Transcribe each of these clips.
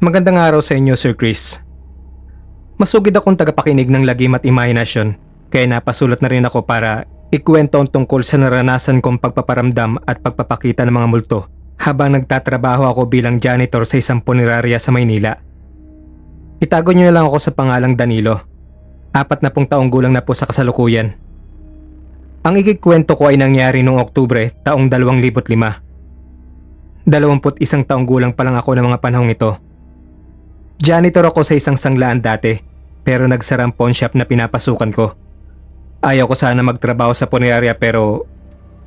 Magandang araw sa inyo, Sir Chris. Masugid akong tagapakinig ng lagim at imahinasyon, kaya napasulat na rin ako para ikwento ang tungkol sa naranasan kong pagpaparamdam at pagpapakita ng mga multo habang nagtatrabaho ako bilang janitor sa isang punerarya sa Maynila. Itago niyo na lang ako sa pangalang Danilo. 40 taong gulang na po sa kasalukuyan. Ang ikikwento ko ay nangyari noong Oktubre taong 2005. 21 taong gulang pa lang ako ng mga panahong ito. Janitor ako sa isang sanglaan dati, pero nagsara ang pawn shop na pinapasukan ko. Ayaw ko sana magtrabaho sa punerarya pero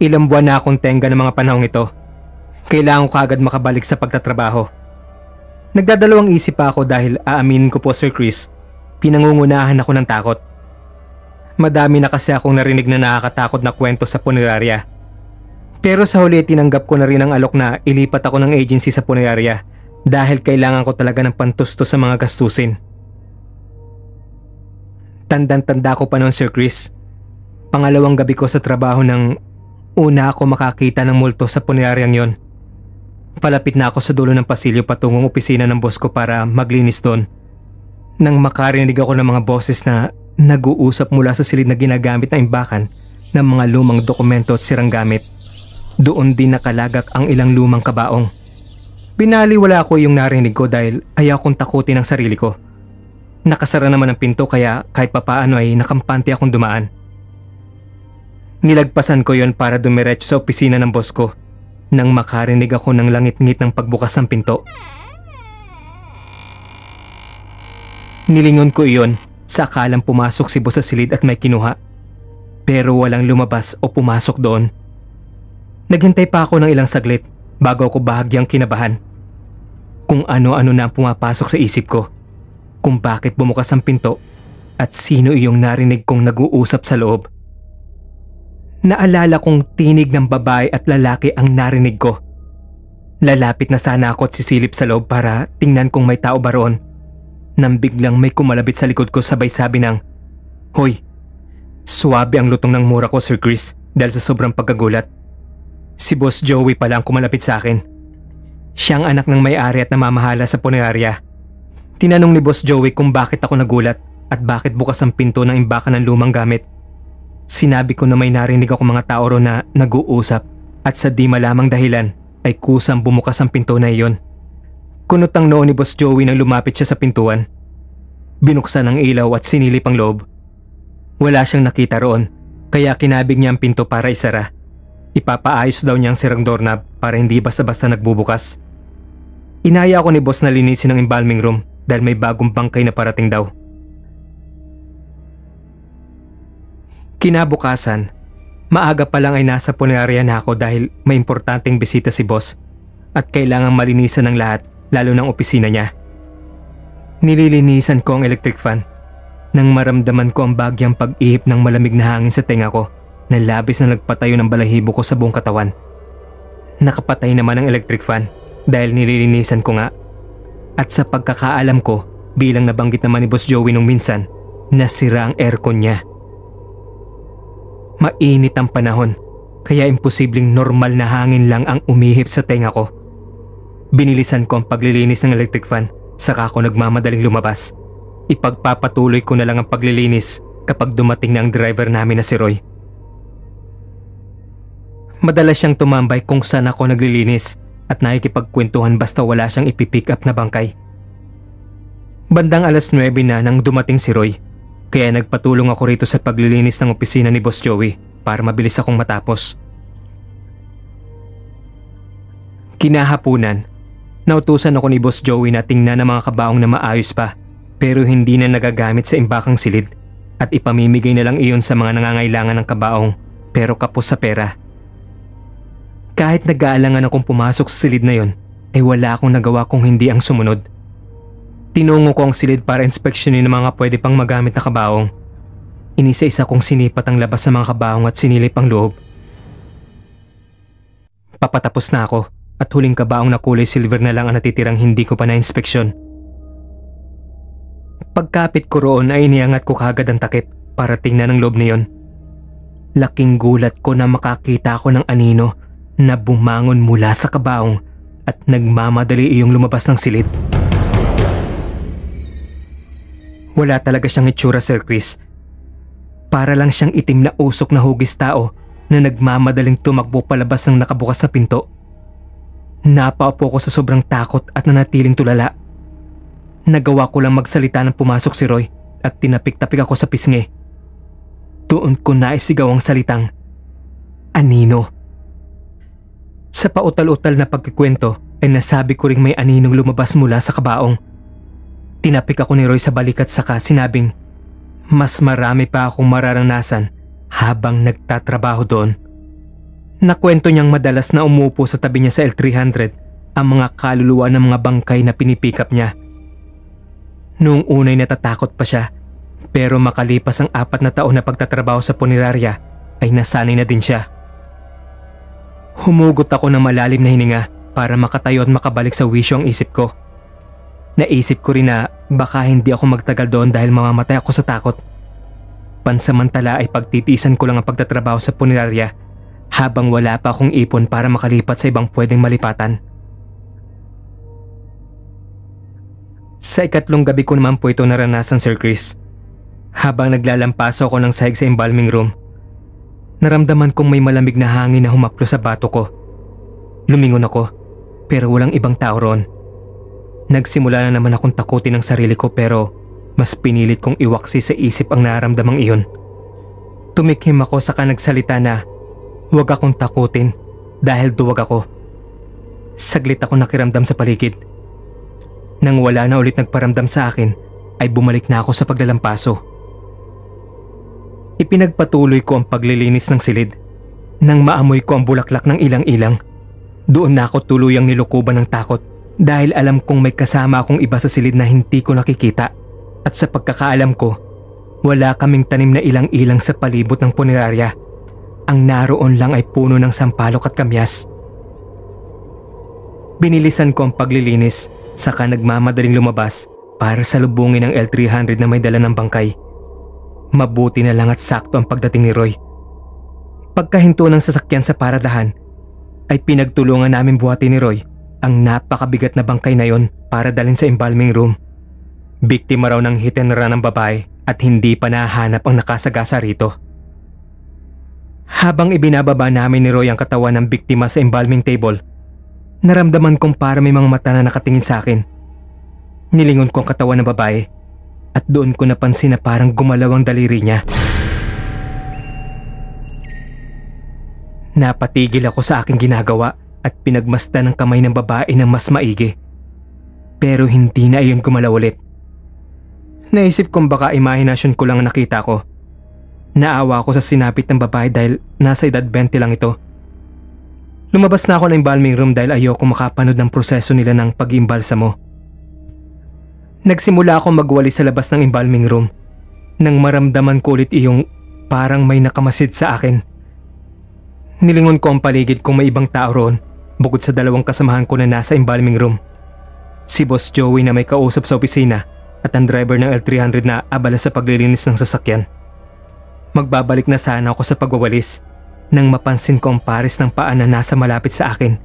ilang buwan na akong tenga ng mga panahong ito. Kailangan ko agad makabalik sa pagtatrabaho. Nagdadalawang isip pa ako dahil aaminin ko po, Sir Chris, pinangungunahan ako ng takot. Madami na kasi akong narinig na nakakatakot na kwento sa punerarya. Pero sa huli tinanggap ko na rin ang alok na ilipat ako ng agency sa punerarya dahil kailangan ko talaga ng pantusto sa mga gastusin. Tandang-tanda ko pa noon, Sir Chris. Pangalawang gabi ko sa trabaho nang una ako makakita ng multo sa puneraryang yon. Palapit na ako sa dulo ng pasilyo patungong opisina ng boss ko para maglinis doon. Nang makarinig ako ng mga boses na nag-uusap mula sa silid na ginagamit na imbakan ng mga lumang dokumento at sirang gamit. Doon din nakalagak ang ilang lumang kabaong. Binaliwala ko yung narinig ko dahil ayaw kong takutin ang sarili ko. Nakasara naman ang pinto kaya kahit papaano ay nakampante akong dumaan. Nilagpasan ko yon para dumiretso sa opisina ng boss ko nang makarinig ako ng langit-ngit ng pagbukas ng pinto. Nilingon ko iyon sa akalang pumasok si boss sa silid at may kinuha. Pero walang lumabas o pumasok doon. Naghintay pa ako ng ilang saglit bago ako bahagyang kinabahan. Kung ano-ano na ang pumapasok sa isip ko. Kung bakit bumukas ang pinto at sino iyong narinig kong nag-uusap sa loob. Naalala kong tinig ng babae at lalaki ang narinig ko. Lalapit na sana ako at sisilip sa loob para tingnan kung may tao ba roon. Nang biglang may kumalabit sa likod ko sabay sabi ng, "Hoy, suwabe ang lutong ng mura ko, Sir Chris, dahil sa sobrang pagkagulat." Si Boss Joey pala ang kumalapit sa akin. Siyang anak ng may-ari at namamahala sa punerarya. Tinanong ni Boss Joey kung bakit ako nagulat at bakit bukas ang pinto ng imbakan ng lumang gamit. Sinabi ko na may narinig ako mga tao ro na nag-uusap at sa di malamang dahilan ay kusang bumukas ang pinto na iyon. Kunot ang noo ni Boss Joey nang lumapit siya sa pintuan. Binuksan ang ilaw at sinilip ang loob. Wala siyang nakita roon kaya kinabig niya ang pinto para isara. Ipapaayos daw niya ang sirang doorknob para hindi basta-basta nagbubukas. Inaya ako ni boss na linisin ang embalming room dahil may bagong bangkay na parating daw. Kinabukasan, maaga pa lang ay nasa punerarya na ako dahil may importanteng bisita si boss at kailangang malinisan ng lahat lalo ng opisina niya. Nililinisan ko ang electric fan nang maramdaman ko ang bagyang pag-ihip ng malamig na hangin sa tenga ko na labis na nagpatayo ng balahibo ko sa buong katawan. Nakapatay naman ang electric fan dahil nililinisan ko nga. At sa pagkakaalam ko, bilang nabanggit naman ni Boss Joey nung minsan, nasira ang aircon niya. Mainit ang panahon, kaya imposibleng normal na hangin lang ang umihip sa tenga ko. Binilisan ko ang paglilinis ng electric fan, saka ako nagmamadaling lumabas. Ipagpapatuloy ko na lang ang paglilinis kapag dumating na ang driver namin na si Roy. Madalas siyang tumambay kung saan ako naglilinis at nakikipagkwentuhan basta wala siyang ipipick up na bangkay. Bandang 9:00 na nang dumating si Roy, kaya nagpatulong ako rito sa paglilinis ng opisina ni Boss Joey para mabilis akong matapos. Kinahapunan, nautusan ako ni Boss Joey na tingnan ang mga kabaong na maayos pa pero hindi na nagagamit sa imbakang silid at ipamimigay na lang iyon sa mga nangangailangan ng kabaong pero kapos sa pera. Kahit nag-aalangan akong pumasok sa silid na yon, ay wala akong nagawa kung hindi ang sumunod. Tinungo ko ang silid para inspeksyonin ang mga pwede pang magamit na kabaong. Inisa-isa kong sinipat ang labas sa mga kabaong at sinilip ang loob. Papatapos na ako at huling kabaong na kulay silver na lang ang natitirang hindi ko pa na-inspeksyon. Pagkapit ko roon ay iniangat ko kagad ang takip para tingnan ang loob na yon. Laking gulat ko na makakita ko ng anino na bumangon mula sa kabaong at nagmamadali iyong lumabas ng silid. Wala talaga siyang itsura, Sir Chris. Para lang siyang itim na usok na hugis tao na nagmamadaling tumakbo palabas ng nakabukas na pinto. Napaupo ko sa sobrang takot at nanatiling tulala. Nagawa ko lang magsalita nang pumasok si Roy at tinapik-tapik ako sa pisngi. Doon ko naisigaw ang salitang, "Anino." Sa pautal-utal na pagkikwento ay nasabi ko ring may aninong lumabas mula sa kabaong. Tinapik ako ni Roy sa balik at saka sinabing mas marami pa akong mararanasan habang nagtatrabaho doon. Nakwento niyang madalas na umupo sa tabi niya sa L300 ang mga kaluluwa ng mga bangkay na pinipikap niya. Noong unay natatakot pa siya, pero makalipas ang 4 na taon na pagtatrabaho sa punerarya ay nasanay na din siya. Humugot ako ng malalim na hininga para makatayo at makabalik sa wisyo ang isip ko. Naisip ko rin na baka hindi ako magtagal doon dahil mamamatay ako sa takot. Pansamantala ay pagtitiisan ko lang ang pagtatrabaho sa punerarya habang wala pa akong ipon para makalipat sa ibang pwedeng malipatan. Sa ikatlong gabi ko naman po ito naranasan, Sir Chris. Habang naglalampaso ako ng sahig sa embalming room, naramdaman kong may malamig na hangin na humaplo sa bato ko. Lumingon ako, pero walang ibang tao roon. Nagsimula na naman akong takutin ang sarili ko pero mas pinilit kong iwaksi sa isip ang nararamdamang iyon. Tumikhim ako saka nagsalita na huwag akong takutin dahil duwag ako. Saglit ako nakiramdam sa paligid. Nang wala na ulit nagparamdam sa akin ay bumalik na ako sa paglalampaso. Ipinagpatuloy ko ang paglilinis ng silid. Nang maamoy ko ang bulaklak ng ilang-ilang, doon na ako tuluyang nilukuban ng takot. Dahil alam kong may kasama akong iba sa silid na hindi ko nakikita at sa pagkakaalam ko, wala kaming tanim na ilang-ilang sa palibot ng punerarya. Ang naroon lang ay puno ng sampalok at kamyas. Binilisan ko ang paglilinis saka nagmamadaling lumabas para salubungin ang L300 na may dala ng bangkay. Mabuti na lang at sakto ang pagdating ni Roy. Pagkahinto ng sasakyan sa paradahan, ay pinagtulungan namin buhatin ni Roy ang napakabigat na bangkay na yon para dalhin sa embalming room. Biktima raw ng hit and run ng babae at hindi pa nahanap ang nakasagasa rito. Habang ibinababa namin ni Roy ang katawan ng biktima sa embalming table, naramdaman kong para may mga mata na nakatingin sa akin. Nilingon ko ang katawan ng babae at doon ko napansin na parang gumalaw ang daliri niya. Napatigil ako sa aking ginagawa at pinagmasdan ng kamay ng babae ng mas maigi. Pero hindi na iyon gumalaw ulit. Naisip kong baka imahinasyon ko lang ang nakita ko. Naawa ako sa sinapit ng babae dahil nasa edad 20 lang ito. Lumabas na ako ng embalming room dahil ayoko makapanood ng proseso nila ng pag-iimbalsamo. Nagsimula akong magwali sa labas ng embalming room nang maramdaman ko ulit iyong parang may nakamasid sa akin. Nilingon ko ang paligid kung may ibang tao roon bukod sa 2 kasamahan ko na nasa embalming room. Si Boss Joey na may kausap sa opisina at ang driver ng L300 na abala sa paglilinis ng sasakyan. Magbabalik na sana ako sa pagwawalis nang mapansin ko ang pares ng paa na nasa malapit sa akin.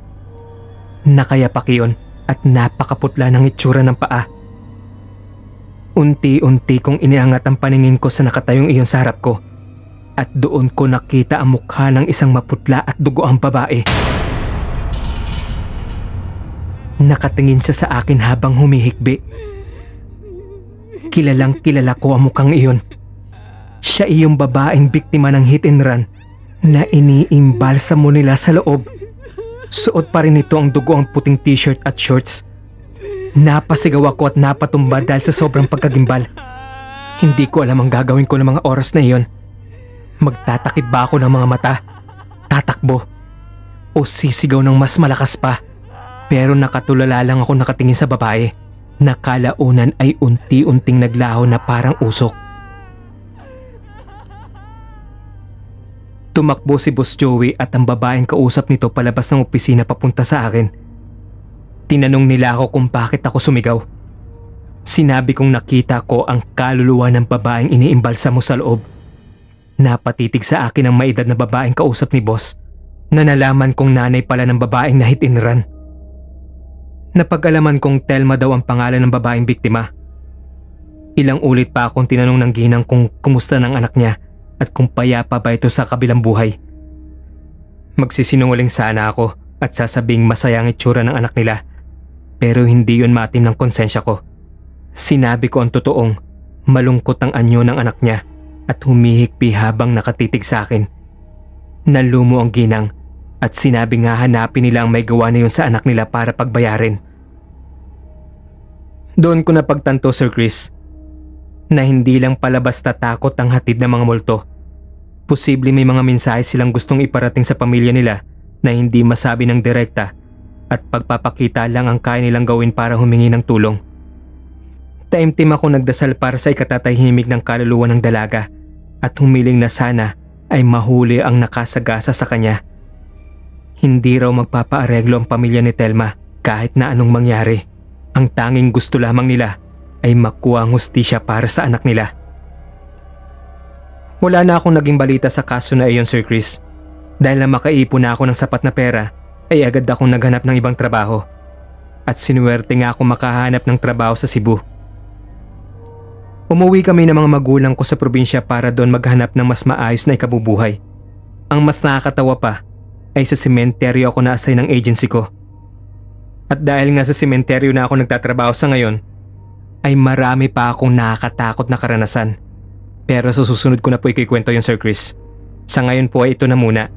Nakayapak iyon at napakaputla ng itsura ng paa. Unti-unti kong iniangat ang paningin ko sa nakatayong iyon sa harap ko at doon ko nakita ang mukha ng isang maputla at dugoang babae. Nakatingin siya sa akin habang humihikbi. Kilalang kilala ko ang mukhang iyon. Siya iyong babaeng biktima ng hit and run na iniimbalsamo nila sa loob. Suot pa rin ito ang dugo ang puting t-shirt at shorts. Napasigaw ako at napatumba dahil sa sobrang pagkagimbal. Hindi ko alam ang gagawin ko ng mga oras na iyon. Magtatakip ba ako ng mga mata? Tatakbo? O sisigaw ng mas malakas pa? Pero nakatulala lang ako nakatingin sa babae na kalaunan ay unti-unting naglaho na parang usok. Tumakbo si Boss Joey at ang babaeng kausap nito palabas ng opisina papunta sa akin. Tinanong nila ako kung bakit ako sumigaw. Sinabi kong nakita ko ang kaluluwa ng babaeng iniimbalsamo sa loob. Napatitig sa akin ang maedad na babaeng kausap ni Boss na nalaman kong nanay pala ng babaeng na hit and run. Napag-alaman kong Telma daw ang pangalan ng babaeng biktima. Ilang ulit pa akong tinanong ng ginang kung kumusta ng anak niya at kung payapa ba ito sa kabilang buhay. Magsisinungaling sana ako at sasabing masaya ang itsura ng anak nila, pero hindi yun matim ng konsensya ko. Sinabi ko ang totoong malungkot ang anyo ng anak niya at humihikbi habang nakatitig sa akin. Nalumo ang ginang at sinabi nga hanapin nila ang may gawa na yun sa anak nila para pagbayarin. Doon ko napagtanto, Sir Chris, na hindi lang pala basta takot ang hatid ng mga multo. Posible may mga mensahe silang gustong iparating sa pamilya nila na hindi masabi ng direkta at pagpapakita lang ang kaya nilang gawin para humingi ng tulong. Taimtim ako nagdasal para sa ikatatahimik ng kaluluwa ng dalaga at humiling na sana ay mahuli ang nakasagasa sa kanya. Hindi raw magpapaareglo ang pamilya ni Telma kahit na anong mangyari. Ang tanging gusto lamang nila ay makuha ang hustisya para sa anak nila. Wala na akong naging balita sa kaso na iyon, Sir Chris. Dahil na makaipon na ako ng sapat na pera, ay agad akong naghanap ng ibang trabaho. At sinuwerte nga ako makahanap ng trabaho sa Cebu. Umuwi kami ng mga magulang ko sa probinsya para doon maghanap ng mas maayos na ikabubuhay. Ang mas nakakatawa pa ay sa sementeryo ako na-assign ng agency ko. At dahil nga sa sementeryo na ako nagtatrabaho sa ngayon, ay marami pa akong nakakatakot na karanasan. Pero sa susunod ko na po ikikwento yun, Sir Chris. Sa ngayon po ay ito na muna.